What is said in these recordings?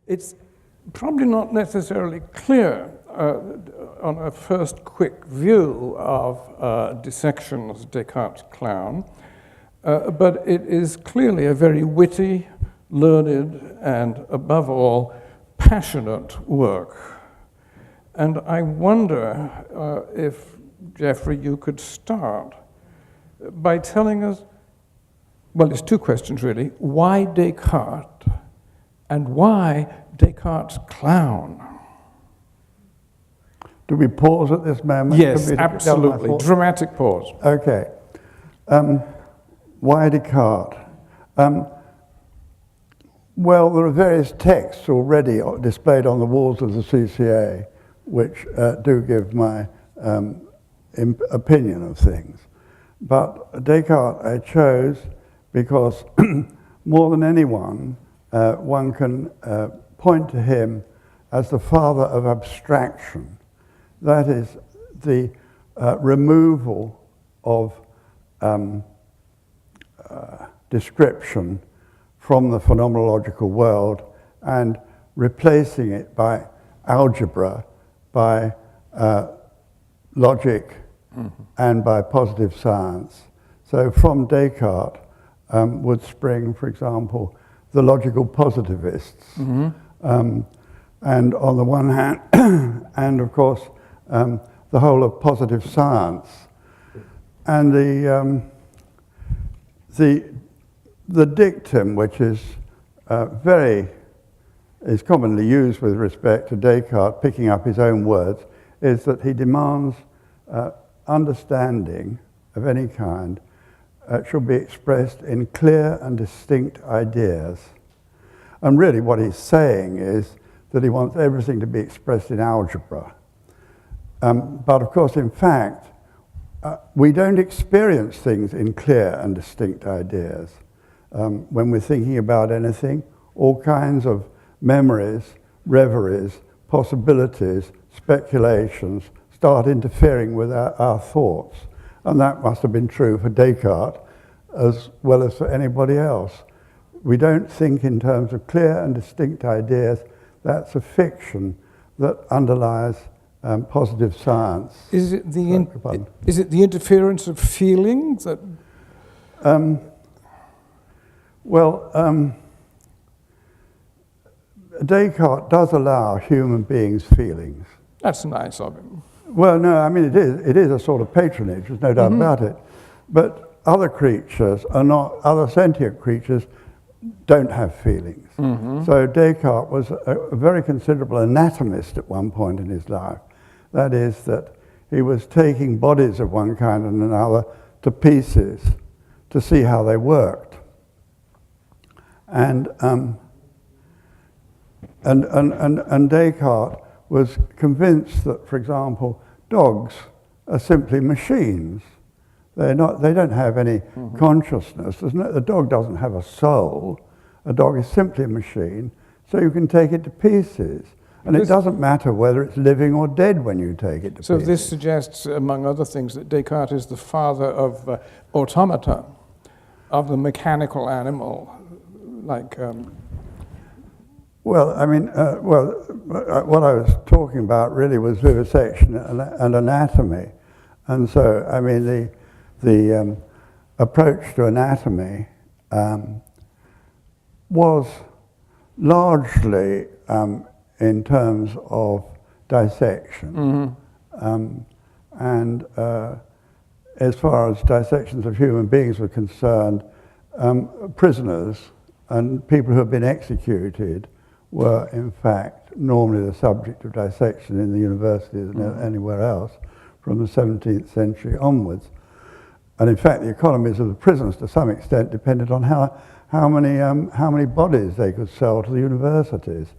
It's probably not necessarily clear on a first quick view of Dissections, Descartes' clown, but it is clearly a very witty, learned, and above all, passionate work. And I wonder if, Geoffrey, you could start by telling us, well, it's two questions really. Why Descartes, and why Descartes' clown? Do we pause at this moment? Yes, absolutely. Dramatic pause. Okay. Why Descartes? Well, there are various texts already displayed on the walls of the CCA which do give my opinion of things. But Descartes I chose because more than anyone, one can point to him as the father of abstraction. That is the removal of description from the phenomenological world and replacing it by algebra, by logic, and by positive science. So from Descartes would spring, for example, the logical positivists. And on the one hand, and of course, the whole of positive science. And the dictum, which is is commonly used with respect to Descartes, picking up his own words, is that he demands understanding of any kind should be expressed in clear and distinct ideas. And really what he's saying is that he wants everything to be expressed in algebra. But of course, in fact, we don't experience things in clear and distinct ideas. When we're thinking about anything, all kinds of memories, reveries, possibilities, speculations start interfering with our thoughts. And that must have been true for Descartes as well as for anybody else. We don't think in terms of clear and distinct ideas. That's a fiction that underlies positive science. Is it the interference of feeling that? Descartes does allow human beings feelings. That's nice of him. Well, no, I mean, it is a sort of patronage, there's no doubt about it. But other creatures are not, other sentient creatures don't have feelings. So Descartes was a very considerable anatomist at one point in his life. That is, that he was taking bodies of one kind and another to pieces to see how they worked. And Descartes was convinced that, for example, dogs are simply machines. They don't have any consciousness. The dog doesn't have a soul. A dog is simply a machine, so you can take it to pieces. And it doesn't matter whether it's living or dead when you take it to pieces. So this suggests, among other things, that Descartes is the father of automata, of the mechanical animal, like... Well, I mean, what I was talking about really was vivisection and anatomy. And so, I mean, the approach to anatomy was largely in terms of dissection. And as far as dissections of human beings were concerned, prisoners and people who have been executed were in fact normally the subject of dissection in the universities and anywhere else from the 17th century onwards. And in fact the economies of the prisons to some extent depended on how many bodies they could sell to the universities.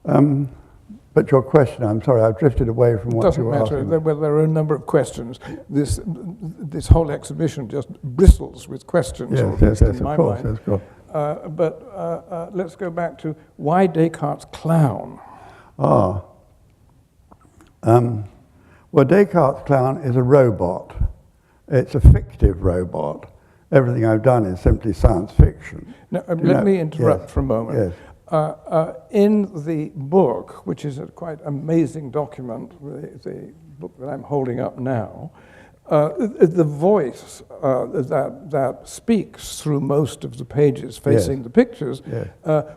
But your question, I'm sorry, I've drifted away from what you were asking. Doesn't matter. Well, there are a number of questions. This whole exhibition just bristles with questions. Yes, of course. But let's go back to why Descartes' clown. Well, Descartes' clown is a robot. It's a fictive robot. Everything I've done is simply science fiction. Now, let me interrupt for a moment. Yes. In the book, which is a quite amazing document, the book that I'm holding up now, the voice that speaks through most of the pages facing the pictures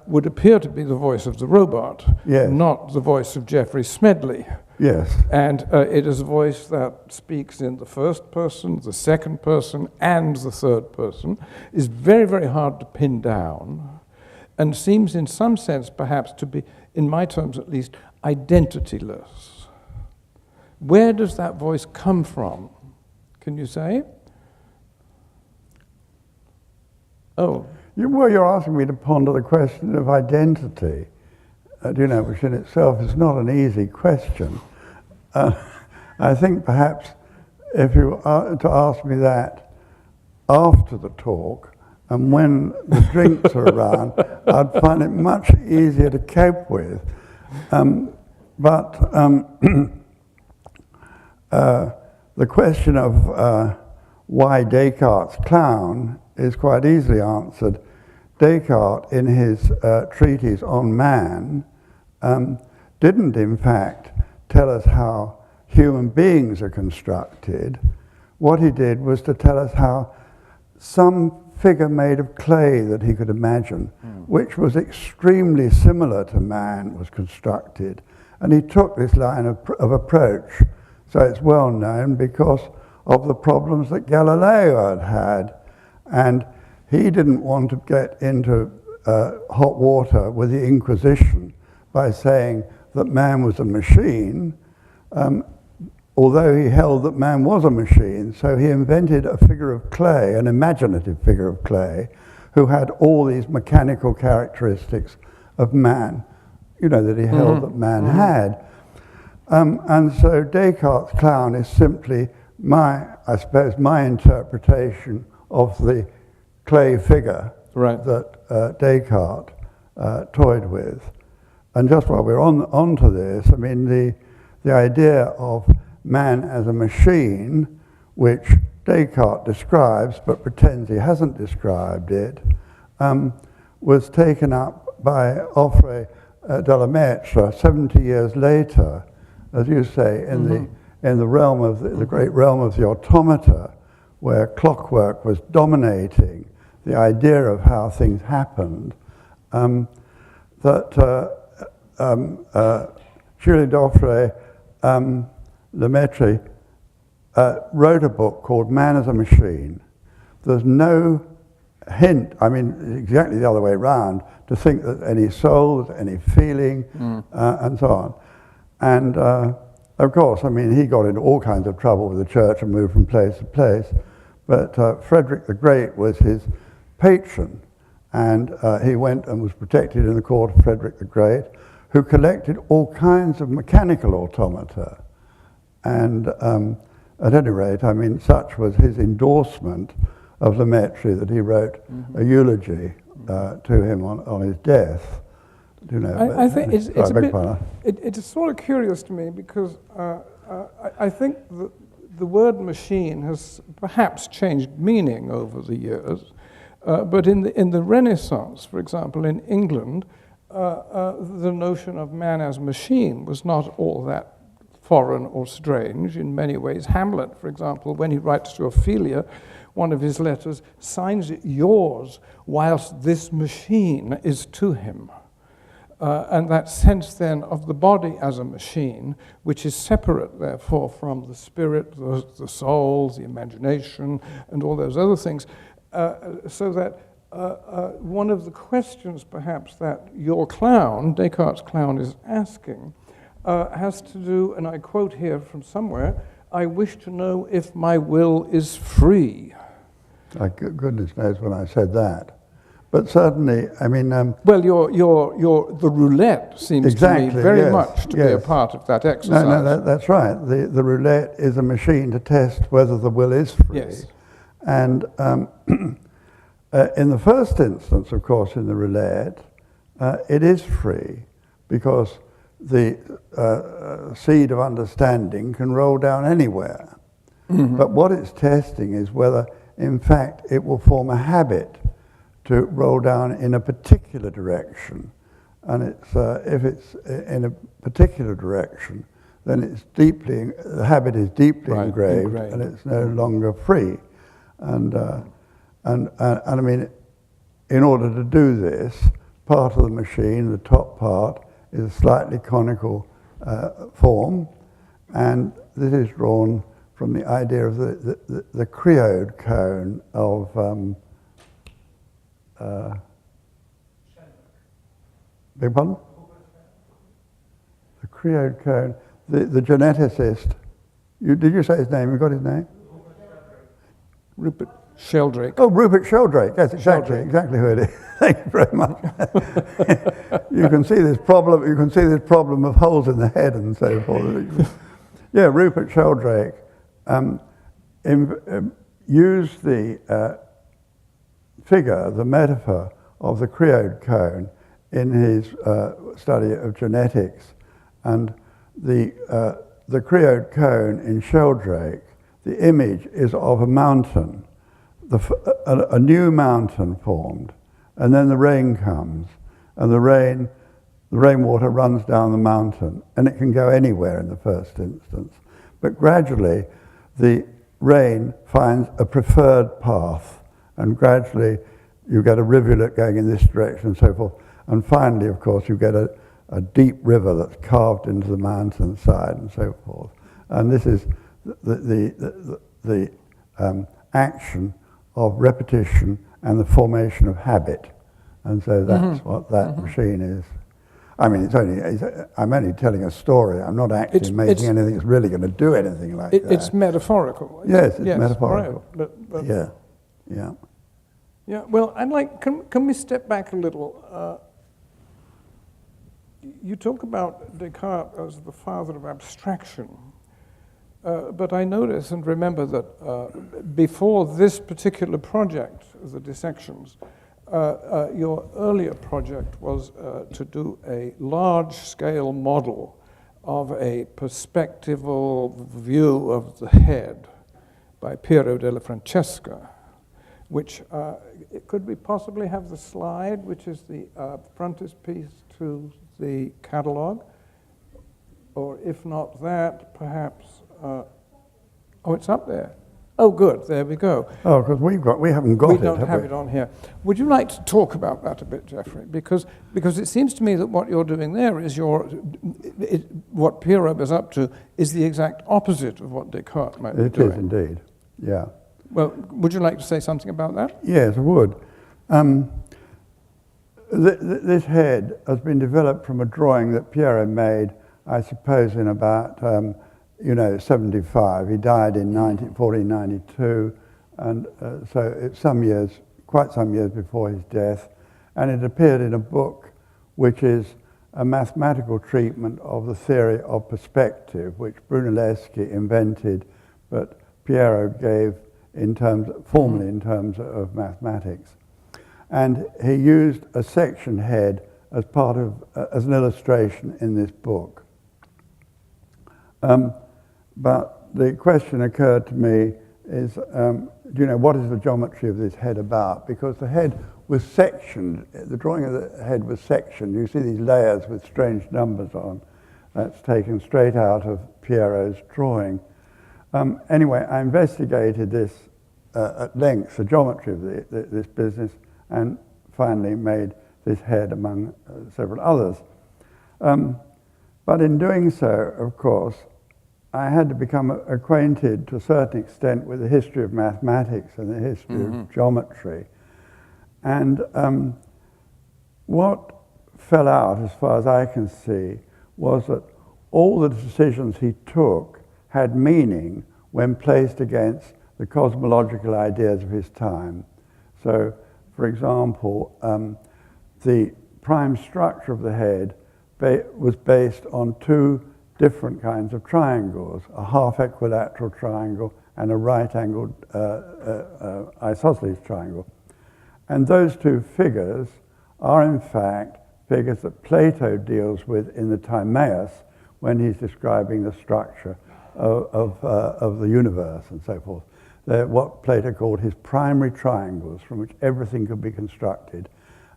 would appear to be the voice of the robot, not the voice of Geoffrey Smedley. Yes. And it is a voice that speaks in the first person, the second person, and the third person. Is very, very hard to pin down, and seems in some sense perhaps to be, in my terms at least, identityless. Where does that voice come from? Can you say? Oh. You're asking me to ponder the question of identity, which in itself is not an easy question. I think perhaps if you are to ask me that after the talk, and when the drinks are around, I'd find it much easier to cope with. The question of why Descartes' clown is quite easily answered. Descartes, in his treatise on man, didn't in fact tell us how human beings are constructed. What he did was to tell us how some figure made of clay that he could imagine, which was extremely similar to man, was constructed. And he took this line of approach. So it's well known because of the problems that Galileo had. And he didn't want to get into hot water with the Inquisition by saying that man was a machine, although he held that man was a machine. So he invented a figure of clay, an imaginative figure of clay, who had all these mechanical characteristics of man, that he held that man had. And so Descartes' clown is simply my interpretation of the clay figure that Descartes toyed with. And just while we're onto this, I mean, the idea of man as a machine, which Descartes describes but pretends he hasn't described it, was taken up by Geoffrey Delamaitre 70 years later, as you say, in the realm of the great realm of the automata, where clockwork was dominating the idea of how things happened, Julien Geoffrey Lemaitre wrote a book called Man as a Machine. There's no hint, I mean, exactly the other way around, to think that any soul, any feeling, and so on. And of course, I mean, he got into all kinds of trouble with the church and moved from place to place, but Frederick the Great was his patron, and he went and was protected in the court of Frederick the Great, who collected all kinds of mechanical automata. And at any rate, I mean, such was his endorsement of Lemaitre that he wrote a eulogy to him on his death. I think it's sort of curious to me because I think the word machine has perhaps changed meaning over the years, but in the Renaissance, for example, in England, the notion of man as machine was not all that foreign or strange in many ways. Hamlet, for example, when he writes to Ophelia, one of his letters signs it yours, whilst this machine is to him. And that sense then of the body as a machine, which is separate, therefore, from the spirit, the soul, the imagination, and all those other things, so that one of the questions, perhaps, that your clown, Descartes' clown, is asking has to do, and I quote here from somewhere, I wish to know if my will is free. Goodness knows when I said that. But certainly, I mean... well, the roulette seems to me very much to be a part of that exercise. No, that's right. The roulette is a machine to test whether the will is free. Yes. And in the first instance, of course, in the roulette, it is free because the seed of understanding can roll down anywhere. But what it's testing is whether, in fact, it will form a habit to roll down in a particular direction, and it's, if it's in a particular direction, then it's deeply, the habit is deeply engraved, and it's no longer free. And I mean, in order to do this, part of the machine, the top part, is a slightly conical form, and this is drawn from the idea of the creode cone of beg pardon? The creode cone. The geneticist. Did you say his name? You got his name? Rupert Sheldrake. Oh, Rupert Sheldrake. Yes, exactly who it is. Thank you very much. You can see this problem. You can see this problem of holes in the head and so forth. Yeah, Rupert Sheldrake used the figure, the metaphor of the creode cone in his study of genetics, and the creode cone in Sheldrake, the image is of a mountain, a new mountain formed, and then the rain comes, and the rainwater runs down the mountain, and it can go anywhere in the first instance, but gradually the rain finds a preferred path, and gradually you get a rivulet going in this direction and so forth, and finally, of course, you get a deep river that's carved into the mountainside and so forth. And this is the action of repetition and the formation of habit. And so that's what that machine is. I mean, I'm only telling a story. I'm not actually making anything that's really going to do anything like that. It's metaphorical. Yes, it's metaphorical. Right. But yeah. Yeah, well, I'd like, can we step back a little? You talk about Descartes as the father of abstraction, but I notice and remember that before this particular project, the Dissections, your earlier project was to do a large-scale model of a perspectival view of the head by Piero della Francesca, which, could we possibly have the slide, which is the frontispiece to the catalogue? Or if not that, perhaps, oh, it's up there. Oh, good, there we go. Oh, because we haven't got it, we don't have it on here. Would you like to talk about that a bit, Geoffrey? Because it seems to me that what you're doing there is what Piero is up to is the exact opposite of what Descartes might be doing. It is indeed, yeah. Well, would you like to say something about that? Yes, I would. This head has been developed from a drawing that Piero made, I suppose, in about 75. He died in 1492, and so it's quite some years before his death, and it appeared in a book which is a mathematical treatment of the theory of perspective, which Brunelleschi invented, but Piero gave formally in terms of mathematics. And he used a section head as part of, as an illustration in this book. But the question occurred to me is, what is the geometry of this head about? Because the head was sectioned, the drawing of the head was sectioned. You see these layers with strange numbers on. That's taken straight out of Piero's drawing. Anyway, I investigated this at length, the geometry of this business, and finally made this head among several others. But in doing so, of course, I had to become acquainted to a certain extent with the history of mathematics and the history of geometry. And what fell out, as far as I can see, was that all the decisions he took had meaning when placed against the cosmological ideas of his time. So, for example, the prime structure of the head was based on two different kinds of triangles, a half equilateral triangle and a right-angled isosceles triangle. And those two figures are in fact figures that Plato deals with in the Timaeus when he's describing the structure of the universe and so forth. They're what Plato called his primary triangles from which everything could be constructed.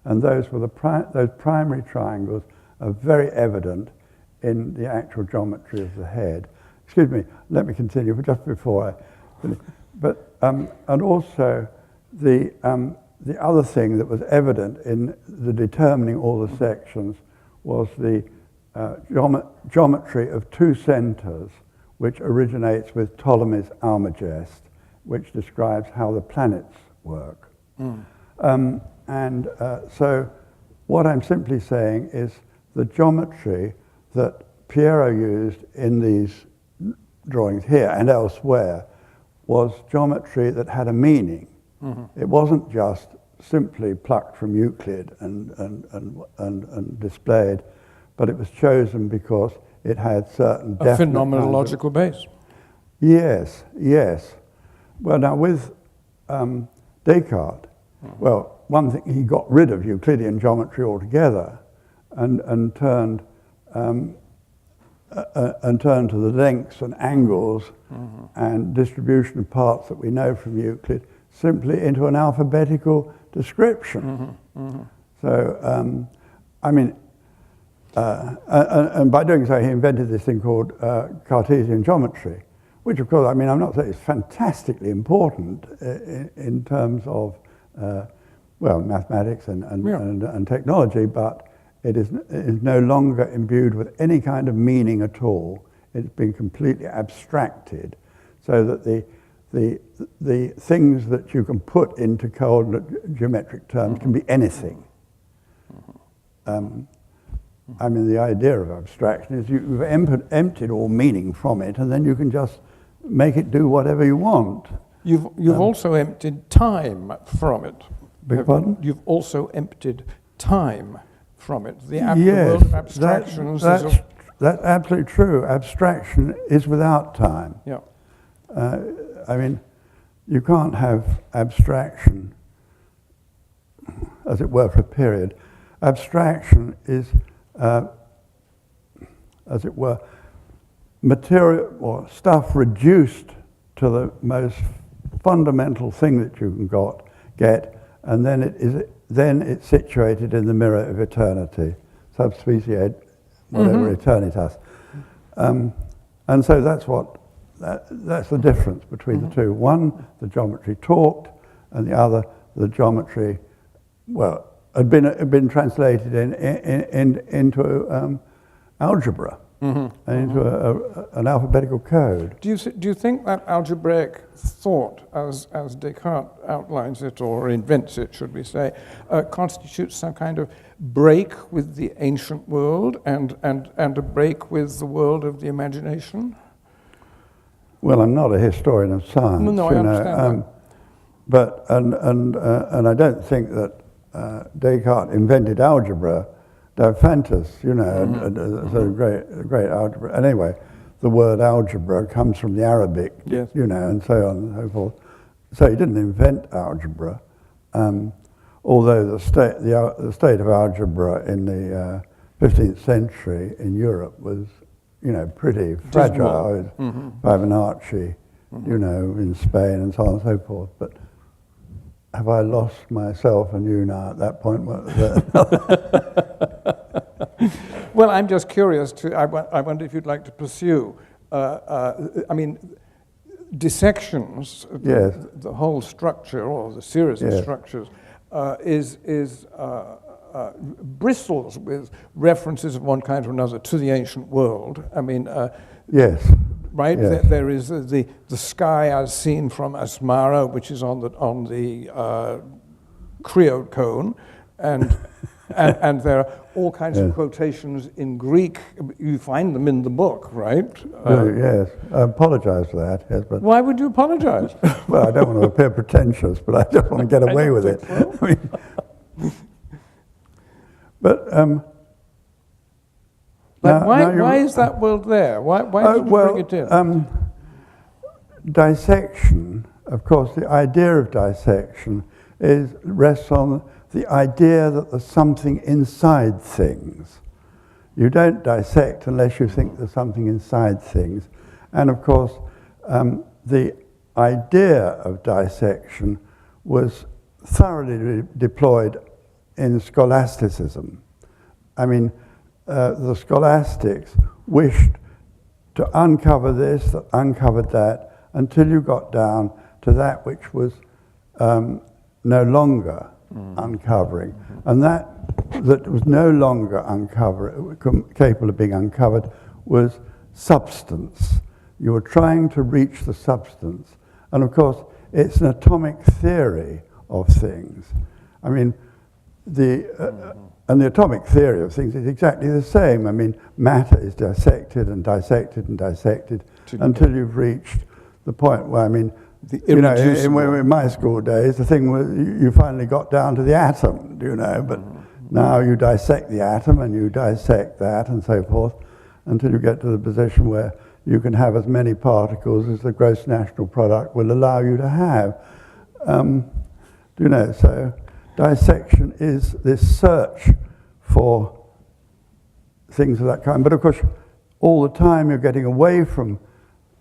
And those were those primary triangles are very evident in the actual geometry of the head. Excuse me, let me continue just before I finish. But, and also the other thing that was evident in the determining all the sections was the geometry of two centers, which originates with Ptolemy's Almagest, which describes how the planets work. So what I'm simply saying is the geometry that Piero used in these drawings here and elsewhere was geometry that had a meaning. It wasn't just simply plucked from Euclid and displayed, but it was chosen because it had certain a phenomenological base. Yes, yes. Well, now with Descartes, well, one thing, he got rid of Euclidean geometry altogether and turned to the lengths and angles and distribution of parts that we know from Euclid simply into an alphabetical description. So, I mean, and by doing so, he invented this thing called Cartesian geometry, which, of course, I mean, I'm not saying it's fantastically important in terms of, well, mathematics and technology, but it is no longer imbued with any kind of meaning at all. It's been completely abstracted, so that the things that you can put into cold geometric terms can be anything. I mean, the idea of abstraction is you've emptied all meaning from it, and then you can just make it do whatever you want. You've also emptied time from it. Beg pardon? You've also emptied time from it. The Yes, world of abstractions that's absolutely true. Abstraction is without time. Yeah. I mean, you can't have abstraction, as it were, for a period. Abstraction is, as it were, material or stuff reduced to the most fundamental thing that you can get, and then it's situated in the mirror of eternity, sub specie, whatever eternitas. And so that's the difference between the two. One, the geometry talked, and the other, the geometry, well, had been translated into algebra and into an alphabetical code. Do you think that algebraic thought, as Descartes outlines it or invents it, should we say, constitutes some kind of break with the ancient world and a break with the world of the imagination? Well, I'm not a historian of science. No, I understand that. But and I don't think that Descartes invented algebra. Fantas, so great algebra. Anyway, the word algebra comes from the Arabic, yes. And so on and so forth. So he didn't invent algebra, although the state of algebra in the 15th century in Europe was, pretty fragile. Fibonacci, in Spain and so on and so forth. But have I lost myself and you now at that point? Well, I'm just curious. I wonder if you'd like to pursue. I mean, Dissections, yes. the whole structure or the series of structures, bristles with references of one kind or another to the ancient world. I mean, yes. Right, yes. There is the sky as seen from Asmara, which is on the Creoid cone, and there are all kinds of quotations in Greek. You find them in the book, right? Yes, I apologize for that. Yes, but why would you apologize? Well, I don't want to appear pretentious, but I just want to get away with it. So. I mean, but why is that world there? Why did you bring it in? Dissection, of course, the idea of dissection rests on the idea that there's something inside things. You don't dissect unless you think there's something inside things. And of course, the idea of dissection was thoroughly deployed in scholasticism. I mean, the scholastics wished to uncover this, that uncovered that, until you got down to that which was no longer uncovering. And that was no longer capable of being uncovered was substance. You were trying to reach the substance. And of course, it's an atomic theory of things. I mean, and the atomic theory of things is exactly the same. I mean, matter is dissected and dissected and dissected until you've reached the point where, I mean, you know, in my school days, the thing was you finally got down to the atom, you know, but now you dissect the atom and you dissect that and so forth until you get to the position where you can have as many particles as the gross national product will allow you to have. You know, so dissection is this search for things of that kind. But of course, all the time you're getting away from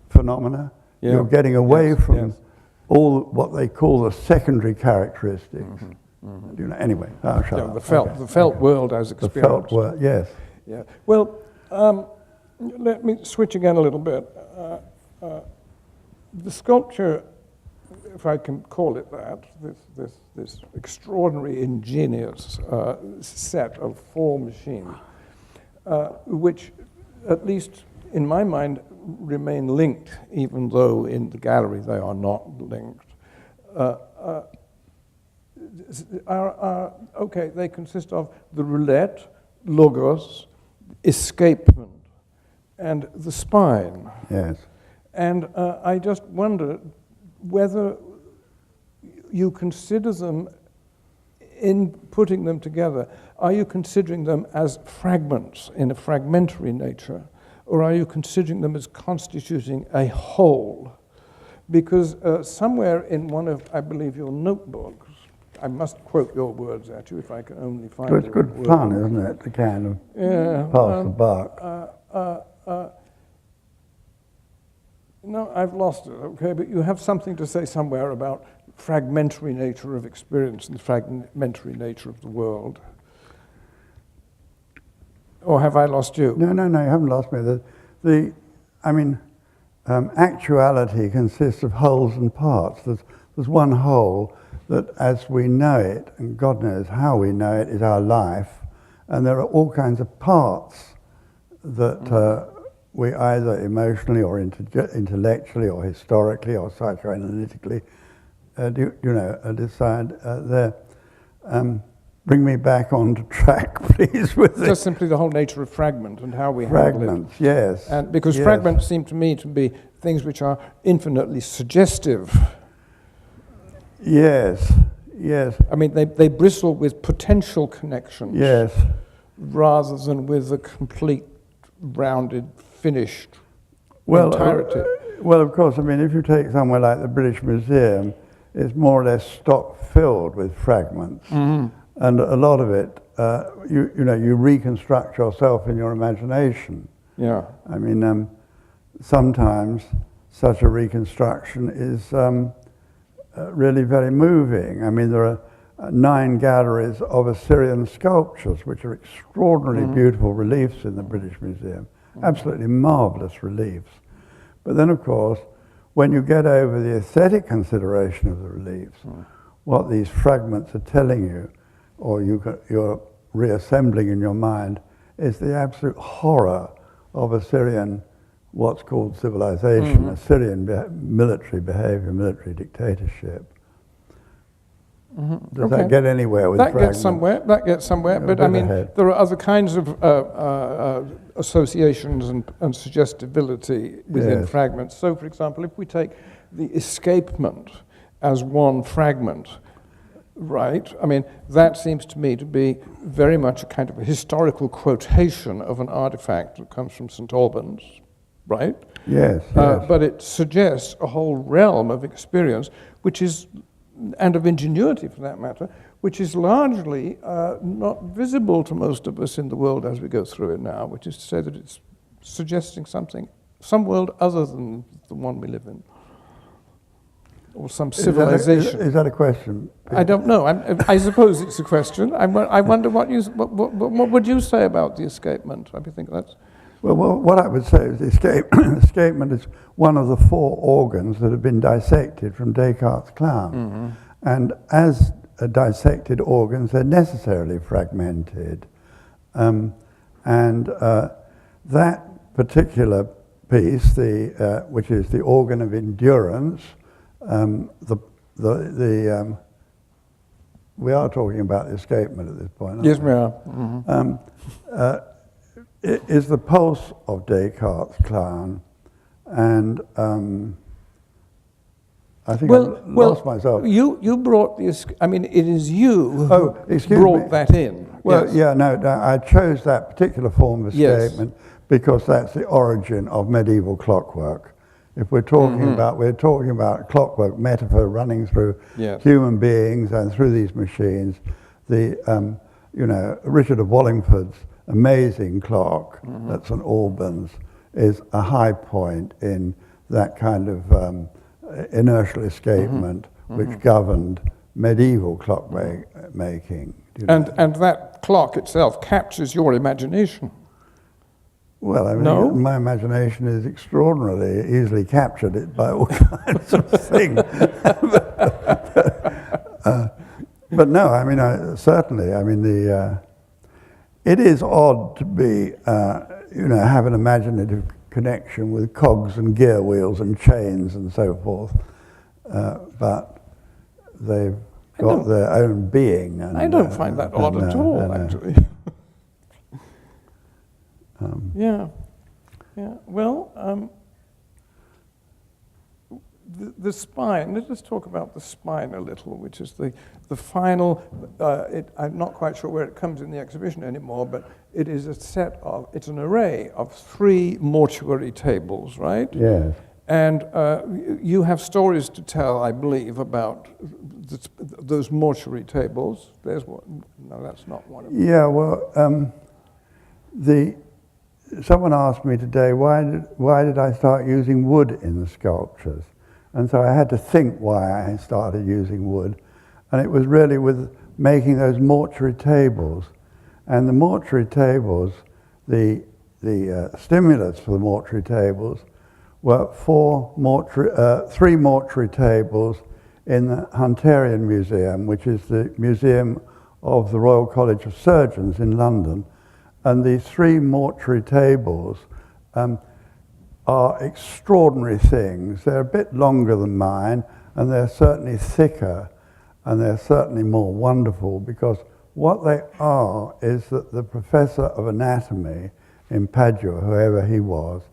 phenomena. Yeah. You're getting away from all what they call the secondary characteristics. You know, anyway, I'll shut up. The felt world as experienced. The felt world, yes. Yeah. Well, let me switch again a little bit. The sculpture, if I can call it that, this extraordinary, ingenious set of four machines, which, at least in my mind, remain linked, even though in the gallery they are not linked. Okay, they consist of the roulette, logos, escapement, and the spine. Yes. And I just wonder whether you consider them, in putting them together, are you considering them as fragments in a fragmentary nature, or are you considering them as constituting a whole? Because somewhere in one of, I believe, your notebooks, I must quote your words at you if I can only find it. It's good fun, isn't it, to kind of pass the buck. No, I've lost it, okay, but you have something to say somewhere about fragmentary nature of experience and the fragmentary nature of the world. Or have I lost you? No, you haven't lost me. Actuality consists of wholes and parts. There's one whole that, as we know it, and God knows how we know it, is our life, and there are all kinds of parts that we either emotionally or intellectually or historically or psychoanalytically decide there. Bring me back onto track, please, with this. Just simply the whole nature of fragment and how we handle it. Fragments, yes. And because fragments seem to me to be things which are infinitely suggestive. Yes. I mean, they bristle with potential connections. Yes. Rather than with a complete, rounded, finished entirety. Well, of course, I mean, if you take somewhere like the British Museum, it's more or less stock-filled with fragments. And a lot of it, you reconstruct yourself in your imagination. Yeah. I mean, sometimes such a reconstruction is really very moving. I mean, there are 9 galleries of Assyrian sculptures, which are extraordinarily beautiful reliefs in the British Museum. Absolutely marvelous reliefs. But then, of course, when you get over the aesthetic consideration of the reliefs, what these fragments are telling you, or you're reassembling in your mind, is the absolute horror of Assyrian, what's called civilization, Assyrian military behavior, military dictatorship. Does that get anywhere with fragments? That gets somewhere, but I mean, there are other kinds of associations and suggestibility within fragments. So, for example, if we take the escapement as one fragment, right? I mean, that seems to me to be very much a kind of a historical quotation of an artifact that comes from St. Albans, right? Yes. But it suggests a whole realm of experience, which is, and of ingenuity for that matter, which is largely not visible to most of us in the world as we go through it now, which is to say that it's suggesting some world other than the one we live in. or some civilization. Is that a question, Peter? I don't know. I suppose it's a question. I wonder what would you say about the escapement? I think that's... Well, what I would say is the escapement is one of the 4 organs that have been dissected from Descartes' clown. Mm-hmm. And as dissected organs, they're necessarily fragmented. That particular piece, which is the organ of endurance, we are talking about the escapement at this point, aren't we? Yes, we are. Mm-hmm. It is the pulse of Descartes' clown, and I think I lost myself. You brought this. I mean, it is you who excuse brought me. that in. Well, yes. yeah, no, I chose that particular form of escapement because that's the origin of medieval clockwork. If we're talking about clockwork metaphor running through human beings and through these machines. The Richard of Wallingford's amazing clock, that's an Albans, is a high point in that kind of inertial escapement which governed medieval clock making. And that clock itself captures your imagination. Well, I mean, my imagination is extraordinarily easily captured by all kinds of things. But no, I mean, certainly, I mean, it is odd to be, have an imaginative connection with cogs and gear wheels and chains and so forth, but they've got their own being. And, I don't find that odd at all, actually. Yeah. Well, the spine. Let us talk about the spine a little, which is the final. I'm not quite sure where it comes in the exhibition anymore, but it is it's an array of 3 mortuary tables, right? Yes. And you have stories to tell, I believe, about those mortuary tables. There's one. No, that's not one of them. Yeah. Well, someone asked me today, why did I start using wood in the sculptures? And so I had to think why I started using wood. And it was really with making those mortuary tables. And the mortuary tables, the stimulus for the mortuary tables were 3 mortuary tables in the Hunterian Museum, which is the museum of the Royal College of Surgeons in London. And these 3 mortuary tables are extraordinary things. They're a bit longer than mine, and they're certainly thicker, and they're certainly more wonderful, because what they are is that the professor of anatomy in Padua, whoever he was,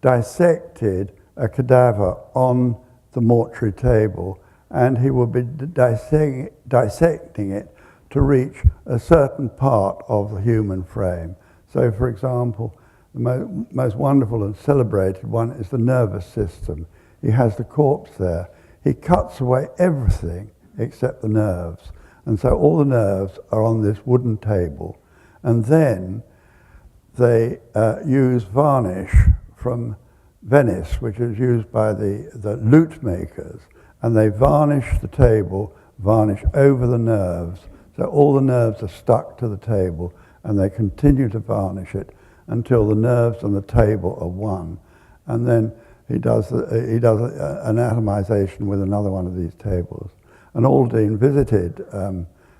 dissected a cadaver on the mortuary table, and he will be dissecting it to reach a certain part of the human frame. So, for example, the most wonderful and celebrated one is the nervous system. He has the corpse there. He cuts away everything except the nerves. And so all the nerves are on this wooden table. And then they use varnish from Venice, which is used by the lute makers. And they varnish the table, varnish over the nerves. So all the nerves are stuck to the table, and they continue to varnish it until the nerves and the table are one. And then he does an atomization with another one of these tables. And Aldine visited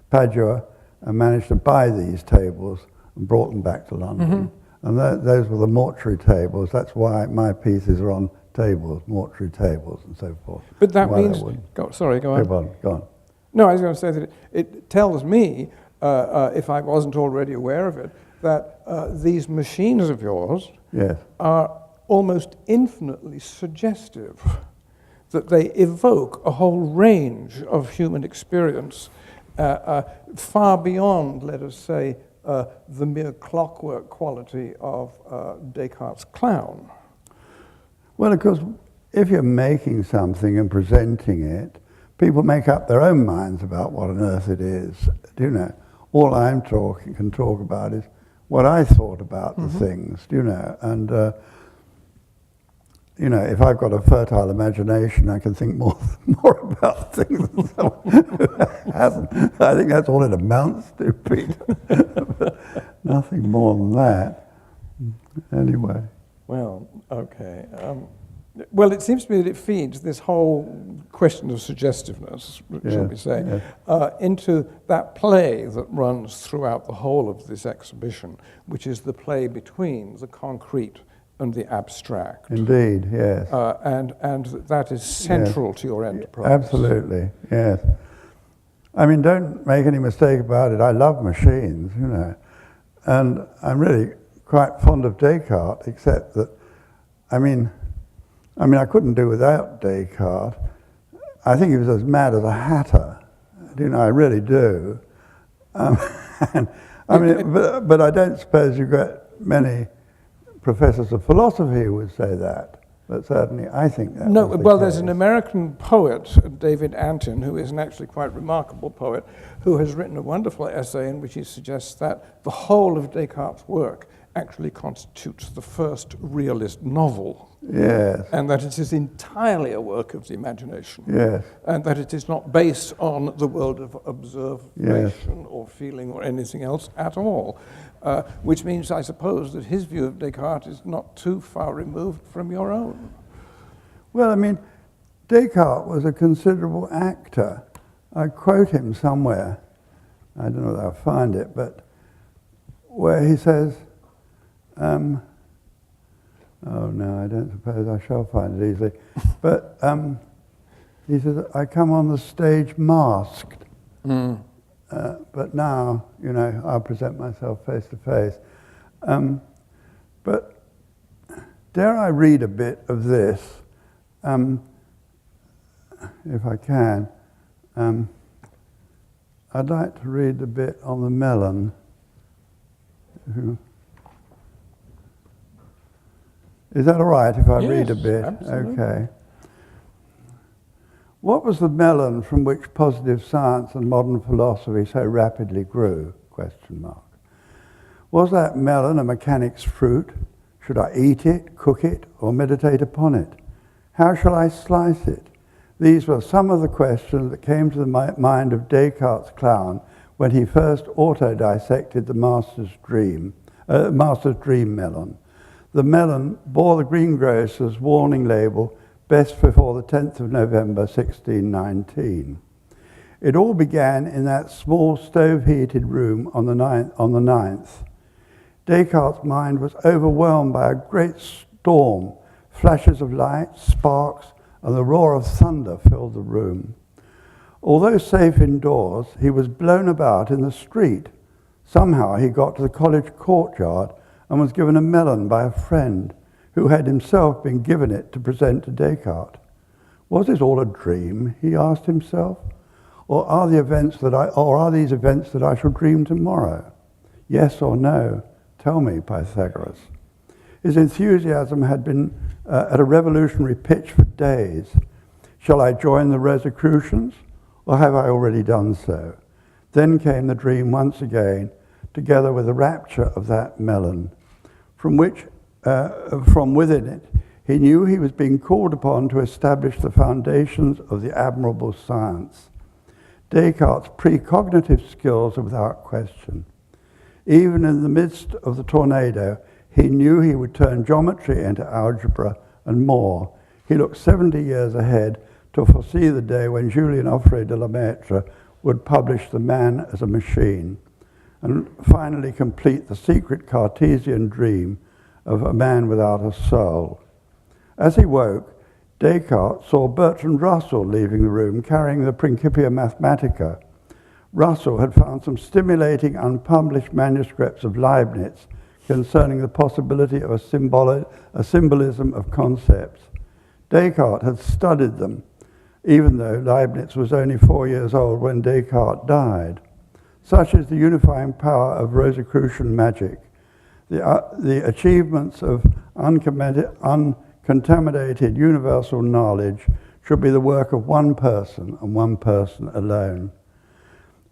Padua and managed to buy these tables and brought them back to London. And those were the mortuary tables. That's why my pieces are on tables, mortuary tables and so forth. But that means... Go on. Go on. No, I was going to say that it tells me, if I wasn't already aware of it, that these machines of yours are almost infinitely suggestive, that they evoke a whole range of human experience far beyond, let us say, the mere clockwork quality of Descartes' clown. Well, of course, if you're making something and presenting it, people make up their own minds about what on earth it is. Do you know? All I can talk about is what I thought about the things. Do you know? And you know, if I've got a fertile imagination, I can think more about things than someone who hasn't. I think that's all it amounts to, Peter. But nothing more than that. Anyway. Well, okay. Well, it seems to me that it feeds this whole question of suggestiveness, shall we say, into that play that runs throughout the whole of this exhibition, which is the play between the concrete and the abstract. Indeed, yes. And that is central to your enterprise. Absolutely, yes. I mean, don't make any mistake about it. I love machines, you know. And I'm really quite fond of Descartes, except that, I mean, I couldn't do without Descartes. I think he was as mad as a hatter. You know, I really do. But I don't suppose you've got many professors of philosophy who would say that. But certainly I think that. No, well, there's an American poet, David Antin, who is an actually quite remarkable poet, who has written a wonderful essay in which he suggests that the whole of Descartes' work actually constitutes the first realist novel. Yes. And that it is entirely a work of the imagination. Yes. And that it is not based on the world of observation or feeling or anything else at all. Which means, I suppose, that his view of Descartes is not too far removed from your own. Well, I mean, Descartes was a considerable actor. I quote him somewhere, I don't know if I'll find it, but where he says, oh no, I don't suppose I shall find it easily. But he says, I come on the stage masked, but now, you know, I'll present myself face to face. But dare I read a bit of this, if I can. I'd like to read the bit on the melon. Is that all right if I read a bit? Absolutely. Okay. What was the melon from which positive science and modern philosophy so rapidly grew? ? Was that melon a mechanic's fruit? Should I eat it, cook it, or meditate upon it? How shall I slice it? These were some of the questions that came to the mind of Descartes' clown when he first auto-dissected the master's dream melon. The melon bore the greengrocer's warning label, best before the 10th of November, 1619. It all began in that small stove-heated room on the 9th. Descartes' mind was overwhelmed by a great storm. Flashes of light, sparks, and the roar of thunder filled the room. Although safe indoors, he was blown about in the street. Somehow he got to the college courtyard and was given a melon by a friend who had himself been given it to present to Descartes. Was this all a dream, he asked himself, or are these events that I shall dream tomorrow? Yes or no? Tell me, Pythagoras. His enthusiasm had been at a revolutionary pitch for days. Shall I join the Rosicrucians, or have I already done so? Then came the dream once again, together with the rapture of that melon, from within it, he knew he was being called upon to establish the foundations of the admirable science. Descartes' precognitive skills are without question. Even in the midst of the tornado, he knew he would turn geometry into algebra and more. He looked 70 years ahead to foresee the day when Julien Offray de Lemaitre would publish The Man as a Machine, and finally complete the secret Cartesian dream of a man without a soul. As he woke, Descartes saw Bertrand Russell leaving the room carrying the Principia Mathematica. Russell had found some stimulating unpublished manuscripts of Leibniz concerning the possibility of a symbolism of concepts. Descartes had studied them, even though Leibniz was only 4 years old when Descartes died. Such is the unifying power of Rosicrucian magic. The achievements of uncontaminated universal knowledge should be the work of one person and one person alone.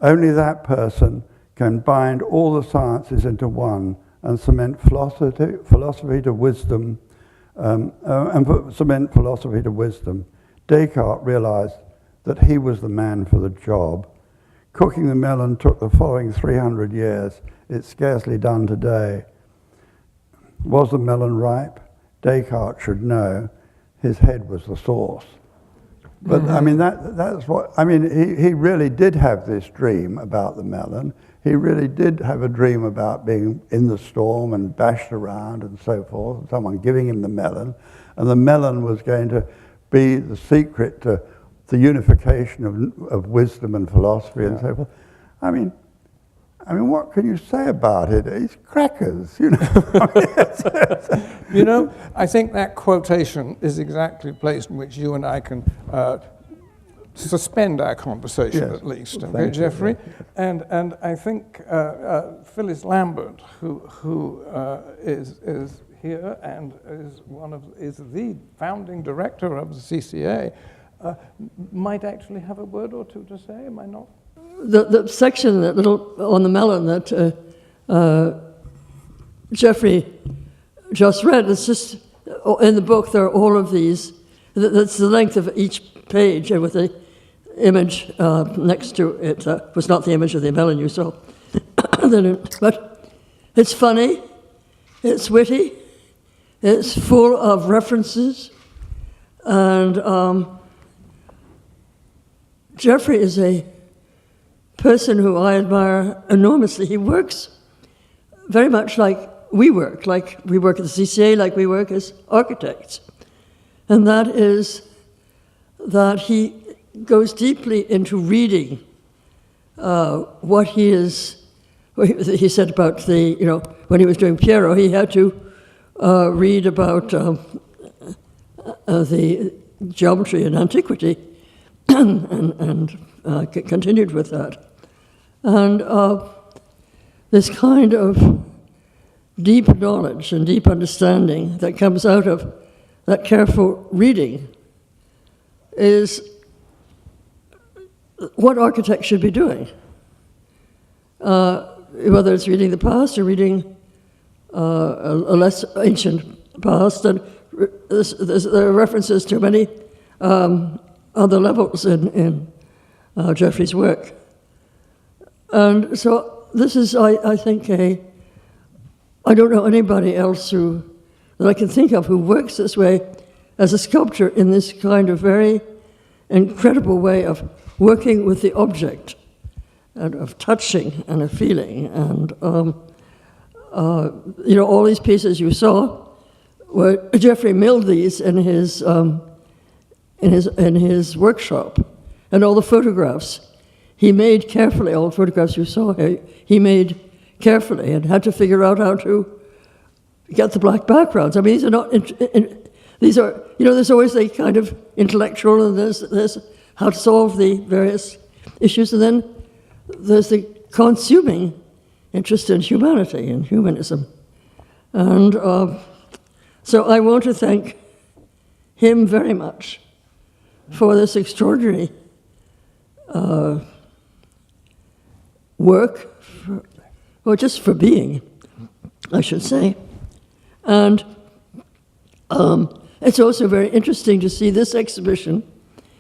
Only that person can bind all the sciences into one and cement philosophy to wisdom and cement philosophy to wisdom. Descartes realized that he was the man for the job. Cooking the melon took the following 300 years. It's scarcely done today. Was the melon ripe? Descartes should know. His head was the sauce. But I mean, that's what, I mean, he really did have this dream about the melon. He really did have a dream about being in the storm and bashed around and so forth, someone giving him the melon. And the melon was going to be the secret to the unification of wisdom and philosophy and so forth. I mean, what can you say about it? It's crackers, you know. You know, I think that quotation is exactly the place in which you and I can suspend our conversation, yes, at least, okay, Geoffrey? And I think Phyllis Lambert, who is here and is the founding director of the CCA, might actually have a word or two to say. Am I not? The section that little on the melon that Geoffrey just read, it's just in the book. There are all of these. That's the length of each page, and with the image next to it was not the image of the melon you saw. But it's funny, it's witty, it's full of references, and Geoffrey is a person who I admire enormously. He works very much like we work at the CCA, like we work as architects. And that is that he goes deeply into reading what he is. He said about when he was doing Piero, he had to read about the geometry in antiquity and continued with that. And this kind of deep knowledge and deep understanding that comes out of that careful reading is what architects should be doing. Whether it's reading the past or reading a less ancient past, and there are references to many other levels in Geoffrey's work. And so this is, I think, I don't know anybody else that I can think of who works this way as a sculptor in this kind of very incredible way of working with the object and of touching and of feeling. And, all these pieces you saw, where Geoffrey milled these in his workshop, and all the photographs he made carefully. All the photographs you saw here, he made carefully, and had to figure out how to get the black backgrounds. I mean, these are not. These are, there's always the kind of intellectual, and there's how to solve the various issues, and then there's the consuming interest in humanity and humanism. And so I want to thank him very much for this extraordinary work, just for being, I should say. And it's also very interesting to see this exhibition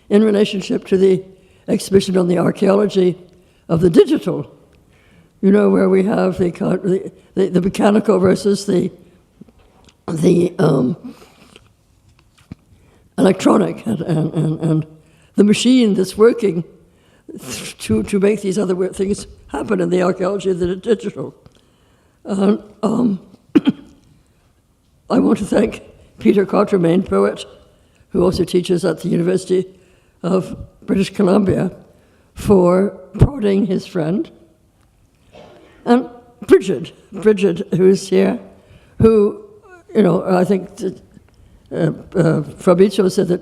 in relationship to the exhibition on the archaeology of the digital, where we have the mechanical versus the electronic, and the machine that's working to make these other things happen in the archaeology of the digital. I want to thank Peter Quatremain, poet, who also teaches at the University of British Columbia, for prodding his friend. And Bridget, who is here, who, I think Fabrizio said that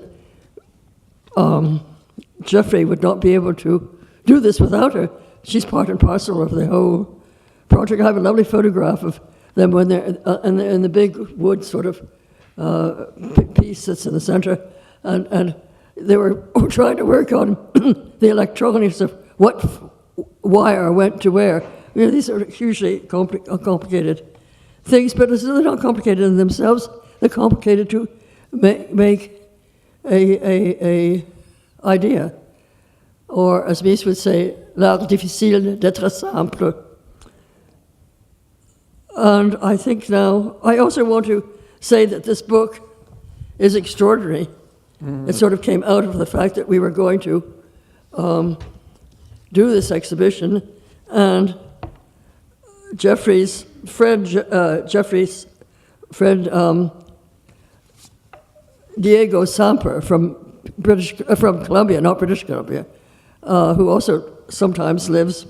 Geoffrey would not be able to do this without her. She's part and parcel of the whole project. I have a lovely photograph of them when they're in the big wood sort of piece that's in the center, and they were trying to work on the electronics of what wire went to where. These are hugely complicated things, but they're not complicated in themselves. the complicated to make a idea. Or, as Mies would say, l'art difficile d'être simple. And I think now, I also want to say that this book is extraordinary. It sort of came out of the fact that we were going to do this exhibition, and Geoffrey's friend Diego Samper from Columbia, not British Columbia, who also sometimes lives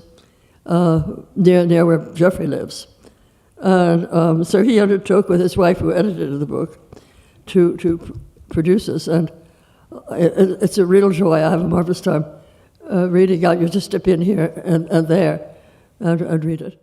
near where Geoffrey lives. And so he undertook with his wife, who edited the book, to produce this. And it's a real joy. I have a marvelous time reading out. You just step in here and there and read it.